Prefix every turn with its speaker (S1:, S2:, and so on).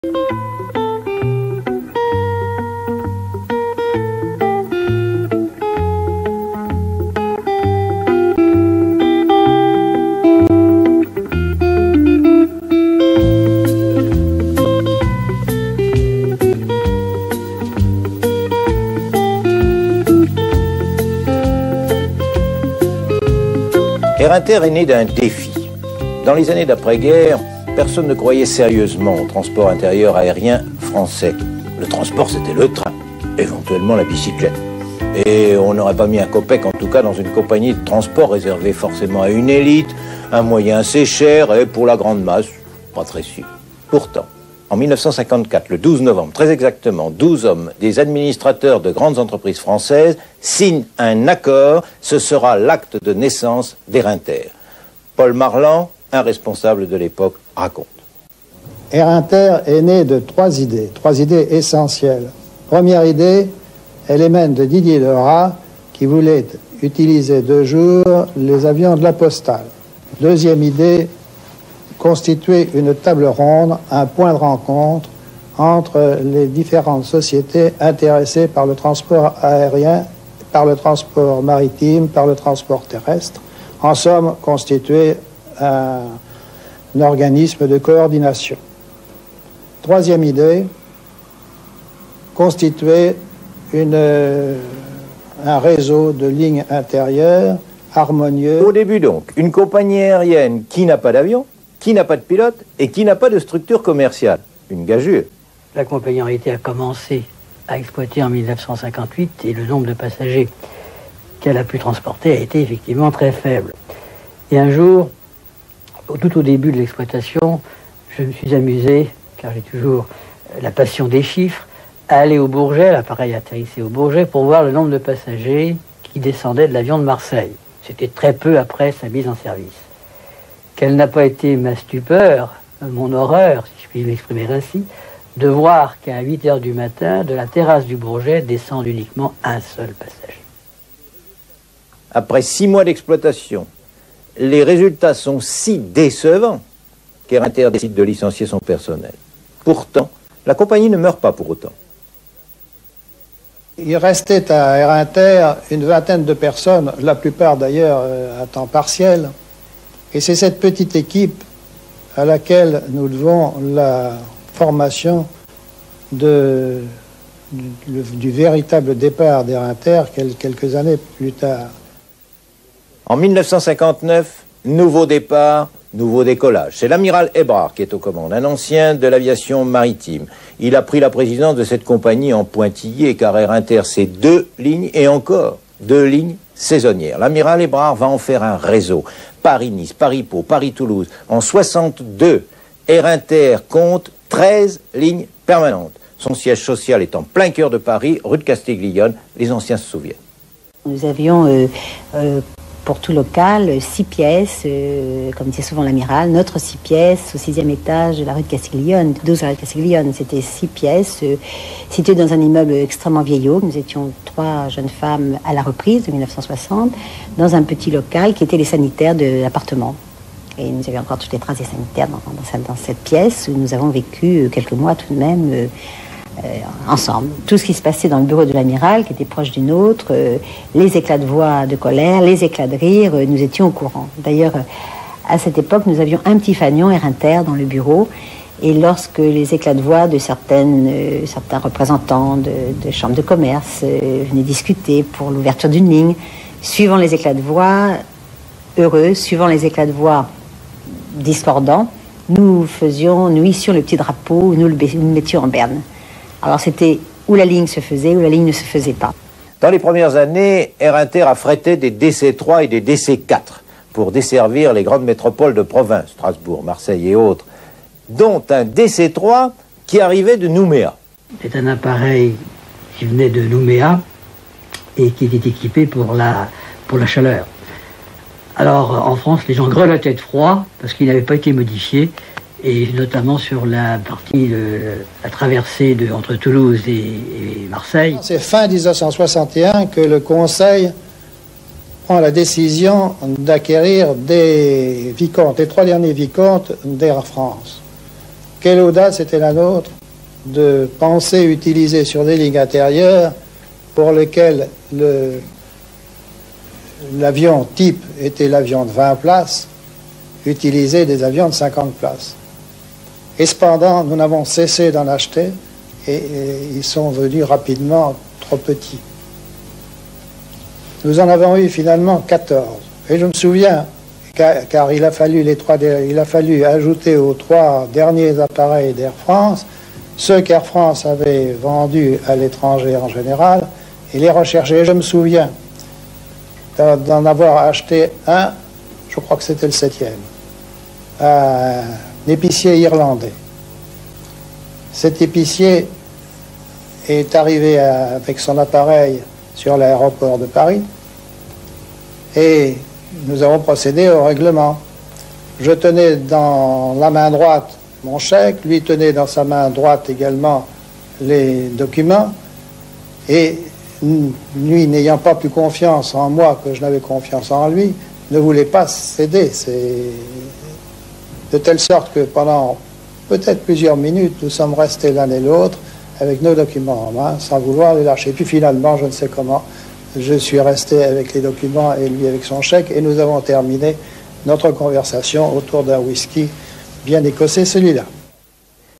S1: Air Inter est né d'un défi. Dans les années d'après-guerre, personne ne croyait sérieusement au transport intérieur aérien français. Le transport, c'était le train, éventuellement la bicyclette. Et on n'aurait pas mis un copec, en tout cas, dans une compagnie de transport réservée forcément à une élite, un moyen assez cher, et pour la grande masse, pas très sûr. Pourtant, en 1954, le 12 novembre, très exactement, 12 hommes, des administrateurs de grandes entreprises françaises, signent un accord. Ce sera l'acte de naissance d'Air Inter. Paul Marlan, un responsable de l'époque, raconte.
S2: Air Inter est né de trois idées essentielles. Première idée, elle émane de Didier Lerat, qui voulait utiliser de jour les avions de la Postale. Deuxième idée, constituer une table ronde, un point de rencontre entre les différentes sociétés intéressées par le transport aérien, par le transport maritime, par le transport terrestre. En somme, constituer un organisme de coordination. Troisième idée, constituer un réseau de lignes intérieures harmonieux.
S1: Au début donc, une compagnie aérienne qui n'a pas d'avion, qui n'a pas de pilote et qui n'a pas de structure commerciale. Une gageure.
S3: La compagnie en réalité a commencé à exploiter en 1958 et le nombre de passagers qu'elle a pu transporter a été effectivement très faible. Et un jour, tout au début de l'exploitation, je me suis amusé, car j'ai toujours la passion des chiffres, à aller au Bourget, l'appareil atterrissait au Bourget, pour voir le nombre de passagers qui descendaient de l'avion de Marseille. C'était très peu après sa mise en service. Quelle n'a pas été ma stupeur, mon horreur, si je puis m'exprimer ainsi, de voir qu'à 8 h du matin, de la terrasse du Bourget, descend uniquement un seul passager.
S1: Après 6 mois d'exploitation, les résultats sont si décevants qu'Air Inter décide de licencier son personnel. Pourtant, la compagnie ne meurt pas pour autant.
S2: Il restait à Air Inter une vingtaine de personnes, la plupart d'ailleurs à temps partiel. Et c'est cette petite équipe à laquelle nous devons la formation du véritable départ d'Air Inter quelques années plus tard.
S1: En 1959, nouveau départ, nouveau décollage. C'est l'amiral Hébrard qui est aux commandes, un ancien de l'aviation maritime. Il a pris la présidence de cette compagnie en pointillé, car Air Inter, c'est 2 lignes et encore 2 lignes saisonnières. L'amiral Hébrard va en faire un réseau. Paris-Nice, Paris-Pau, Paris-Toulouse. En 62, Air Inter compte 13 lignes permanentes. Son siège social est en plein cœur de Paris, rue de Castiglione. Les anciens se souviennent.
S4: Nous avions pour tout local 6 pièces, comme disait souvent l'amiral, notre 6 pièces au 6e étage de la rue de Castiglione, 12 rue de Castiglione. C'était 6 pièces situées dans un immeuble extrêmement vieillot. Nous étions 3 jeunes femmes à la reprise de 1960 dans un petit local qui était les sanitaires de l'appartement. Et nous avions encore toutes les traces des sanitaires dans cette pièce où nous avons vécu quelques mois tout de même ensemble. Tout ce qui se passait dans le bureau de l'amiral, qui était proche du nôtre, les éclats de voix de colère, les éclats de rire, nous étions au courant. D'ailleurs, à cette époque, nous avions un petit fanion Air Inter dans le bureau, et lorsque les éclats de voix de certains représentants de chambres de commerce venaient discuter pour l'ouverture d'une ligne, suivant les éclats de voix heureux, suivant les éclats de voix discordants, nous hissions le petit drapeau, nous le mettions en berne. Alors c'était où la ligne se faisait, où la ligne ne se faisait pas.
S1: Dans les premières années, Air Inter a frété des DC-3 et des DC-4 pour desservir les grandes métropoles de province, Strasbourg, Marseille et autres, dont un DC-3 qui arrivait de Nouméa.
S3: C'est un appareil qui venait de Nouméa et qui était équipé pour la chaleur. Alors en France, les gens grelottaient de froid parce qu'il n'avait pas été modifié, et notamment sur la partie, la traversée entre Toulouse et Marseille.
S2: C'est fin 1961 que le Conseil prend la décision d'acquérir des vicomtes, les 3 derniers vicomtes d'Air France. Quelle audace était la nôtre de penser utiliser sur des lignes intérieures pour lesquelles l'avion type était l'avion de 20 places, utiliser des avions de 50 places. Et cependant, nous n'avons cessé d'en acheter et ils sont venus rapidement trop petits. Nous en avons eu finalement 14. Et je me souviens, car il a fallu ajouter aux 3 derniers appareils d'Air France ceux qu'Air France avait vendus à l'étranger en général et les rechercher. Je me souviens d'en avoir acheté un, je crois que c'était le 7e, à un épicier irlandais. Cet épicier est arrivé avec son appareil sur l'aéroport de Paris et nous avons procédé au règlement. Je tenais dans la main droite mon chèque, lui tenait dans sa main droite également les documents et lui, n'ayant pas plus confiance en moi que je n'avais confiance en lui, ne voulait pas céder. C'est de telle sorte que pendant peut-être plusieurs minutes, nous sommes restés l'un et l'autre avec nos documents en main, sans vouloir les lâcher. Puis finalement, je ne sais comment, je suis resté avec les documents et lui avec son chèque, et nous avons terminé notre conversation autour d'un whisky bien écossais, celui-là.